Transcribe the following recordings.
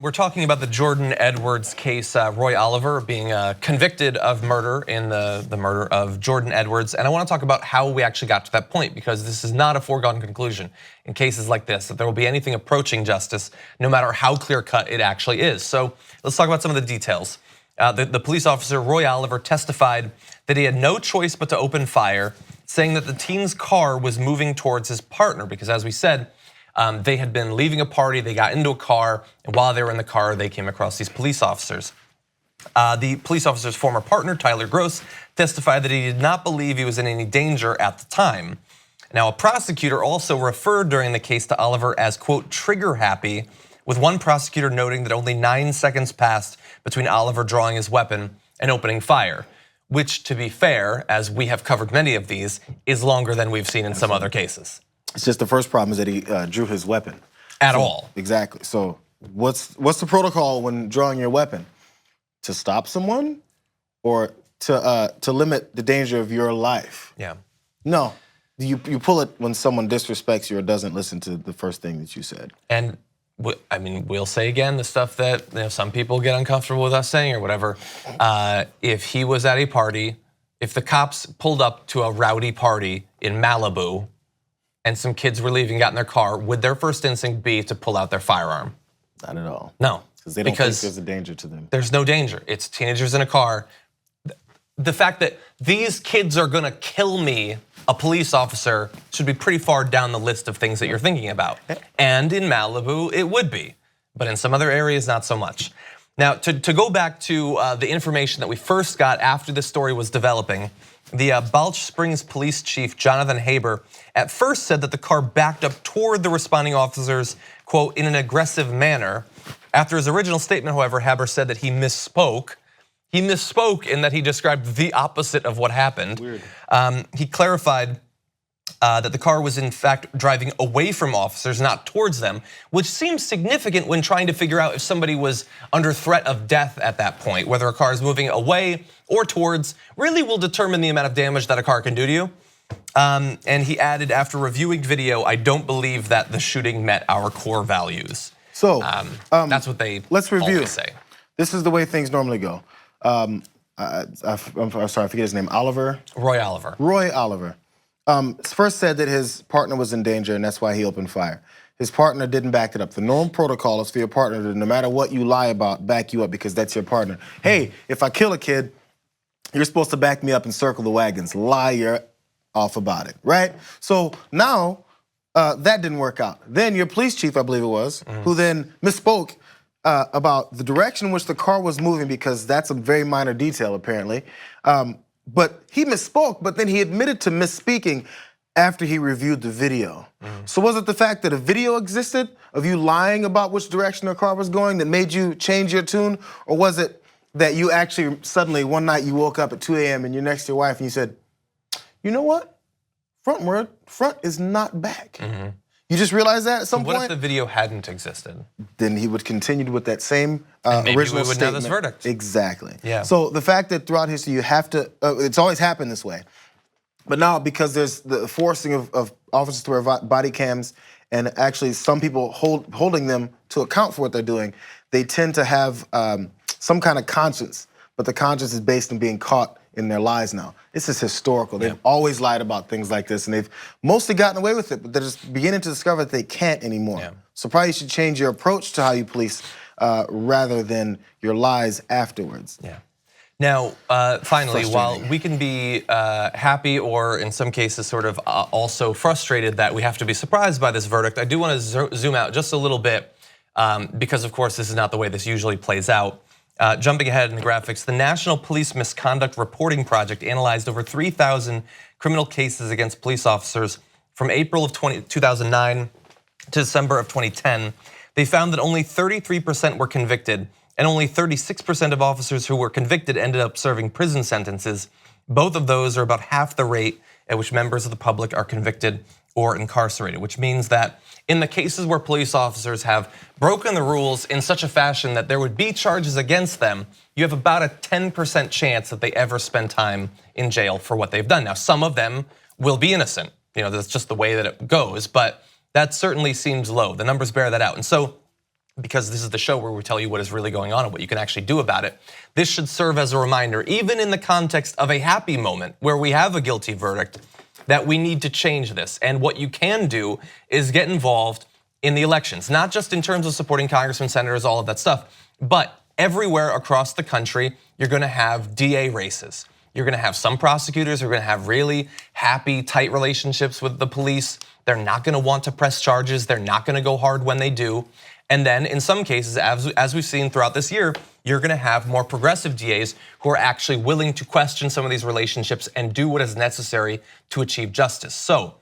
We're talking about the Jordan Edwards case, Roy Oliver being convicted of murder in the murder of Jordan Edwards. And I want to talk about how we actually got to that point, because this is not a foregone conclusion in cases like this, that there will be anything approaching justice, no matter how clear cut it actually is. So let's talk about some of the details. The police officer, Roy Oliver, testified that he had no choice but to open fire, saying that the teen's car was moving towards his partner, because as we said, they had been leaving a party, they got into a car, and while they were in the car, they came across these police officers. The police officer's former partner, Tyler Gross, testified that he did not believe he was in any danger at the time. Now, a prosecutor also referred during the case to Oliver as, quote, trigger happy, with one prosecutor noting that only 9 seconds passed between Oliver drawing his weapon and opening fire, which, to be fair, as we have covered many of these, is longer than we've seen in some other cases. It's just the first problem is that he drew his weapon. At all. Exactly. So what's the protocol when drawing your weapon? To stop someone or to limit the danger of your life? Yeah. No, you pull it when someone disrespects you or doesn't listen to the first thing that you said. And I mean, we'll say again the stuff that some people get uncomfortable with us saying or whatever. If he was at a party, if the cops pulled up to a rowdy party in Malibu, and some kids were leaving, got in their car, would their first instinct be to pull out their firearm? Not at all. No. Because they don't think there's a danger to them. There's no danger. It's teenagers in a car. The fact that these kids are gonna kill me, a police officer, should be pretty far down the list of things that you're thinking about. And in Malibu, it would be. But in some other areas, not so much. Now, to go back to the information that we first got after this story was developing, the Balch Springs Police Chief, Jonathan Hebert, at first said that the car backed up toward the responding officers, quote, in an aggressive manner. After his original statement, however, Hebert said that he misspoke. He misspoke in that he described the opposite of what happened. Weird. He clarified that the car was in fact driving away from officers, not towards them, which seems significant when trying to figure out if somebody was under threat of death at that point. Whether a car is moving away or towards really will determine the amount of damage that a car can do to you. And he added, after reviewing video, I don't believe that the shooting met our core values. So that's what they let's review. always say. This is the way things normally go. I'm sorry, I forget his name. Oliver? Roy Oliver. Roy Oliver. First said that his partner was in danger and that's why he opened fire. His partner didn't back it up. The normal protocol is for your partner to, no matter what you lie about, back you up because that's your partner. Hey, if I kill a kid, you're supposed to back me up and circle the wagons. Lie your off about it, right? So now that didn't work out. Then your police chief, I believe it was, who then misspoke about the direction in which the car was moving, because that's a very minor detail apparently. But he misspoke, but then he admitted to misspeaking after he reviewed the video. So was it the fact that a video existed of you lying about which direction the car was going that made you change your tune? Or was it that you actually suddenly one night you woke up at 2 a.m. and you're next to your wife and you said, you know what? Front is not back. You just realized that at some point? What if the video hadn't existed? Then he would continue with that same maybe original we wouldn't statement. have this verdict. Exactly. Yeah. So the fact that throughout history you have to, it's always happened this way. But now because there's the forcing of officers to wear body cams and actually some people holding them to account for what they're doing, they tend to have some kind of conscience. But the conscience is based on being caught in their lies now. This is historical. They've always lied about things like this and they've mostly gotten away with it, but they're just beginning to discover that they can't anymore. So probably you should change your approach to how you police rather than your lies afterwards. Now, finally, while we can be happy or in some cases sort of also frustrated that we have to be surprised by this verdict, I do want to zoom out just a little bit because of course this is not the way this usually plays out. Jumping ahead in the graphics, the National Police Misconduct Reporting Project analyzed over 3,000 criminal cases against police officers from April of 2009 to December of 2010. They found that only 33% were convicted and only 36% of officers who were convicted ended up serving prison sentences. Both of those are about half the rate at which members of the public are convicted or incarcerated, which means that in the cases where police officers have broken the rules in such a fashion that there would be charges against them, you have about a 10% chance that they ever spend time in jail for what they've done. Now, some of them will be innocent. That's just the way that it goes, but that certainly seems low. The numbers bear that out. And so because this is the show where we tell you what is really going on and what you can actually do about it. This should serve as a reminder, even in the context of a happy moment where we have a guilty verdict, that we need to change this. And what you can do is get involved in the elections, not just in terms of supporting congressmen, senators, all of that stuff, but everywhere across the country, you're gonna have DA races. You're gonna have some prosecutors who are gonna have really happy, tight relationships with the police. They're not gonna want to press charges. They're not gonna go hard when they do. And then in some cases, as we've seen throughout this year, you're gonna have more progressive DAs who are actually willing to question some of these relationships and do what is necessary to achieve justice. So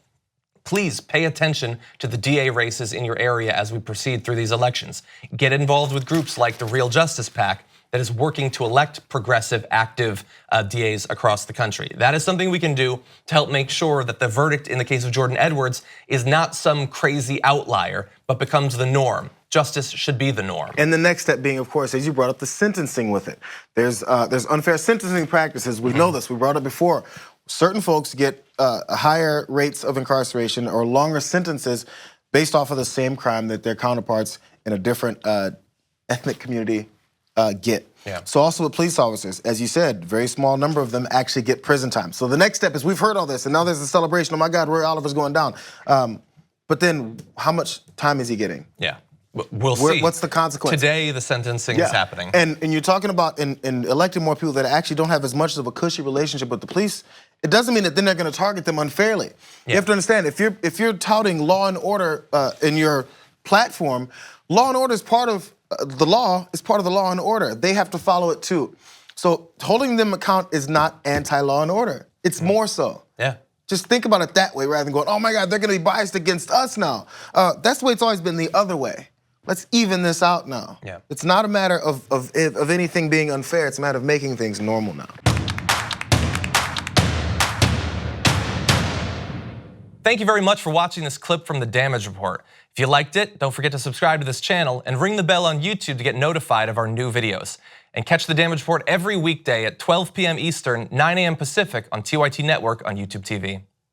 please pay attention to the DA races in your area as we proceed through these elections. Get involved with groups like the Real Justice PAC that is working to elect progressive, active DAs across the country. That is something we can do to help make sure that the verdict in the case of Jordan Edwards is not some crazy outlier, but becomes the norm. Justice should be the norm. And the next step being, of course, as you brought up, the sentencing with it. There's unfair sentencing practices. We know this. We brought it before. Certain folks get higher rates of incarceration or longer sentences based off of the same crime that their counterparts in a different ethnic community get. Yeah. So also with police officers, as you said, very small number of them actually get prison time. So the next step is, we've heard all this, and now there's a celebration. Oh my God, Roy Oliver's going down. But then how much time is he getting? Yeah. We'll see. What's the consequence? Today, the sentencing is happening. And you're talking about in electing more people that actually don't have as much of a cushy relationship with the police. It doesn't mean that then they're going to target them unfairly. You have to understand, if you're touting law and order in your platform, law and order is part of the law. Is part of the law and order. They have to follow it too. So holding them account is not anti-law and order. It's more so. Yeah. Just think about it that way rather than going, oh my God, they're going to be biased against us now. That's the way it's always been the other way. Let's even this out now. Yeah. It's not a matter of anything being unfair. It's a matter of making things normal now. Thank you very much for watching this clip from The Damage Report. If you liked it, don't forget to subscribe to this channel and ring the bell on YouTube to get notified of our new videos. And catch The Damage Report every weekday at 12 p.m. Eastern, 9 a.m. Pacific on TYT Network on YouTube TV.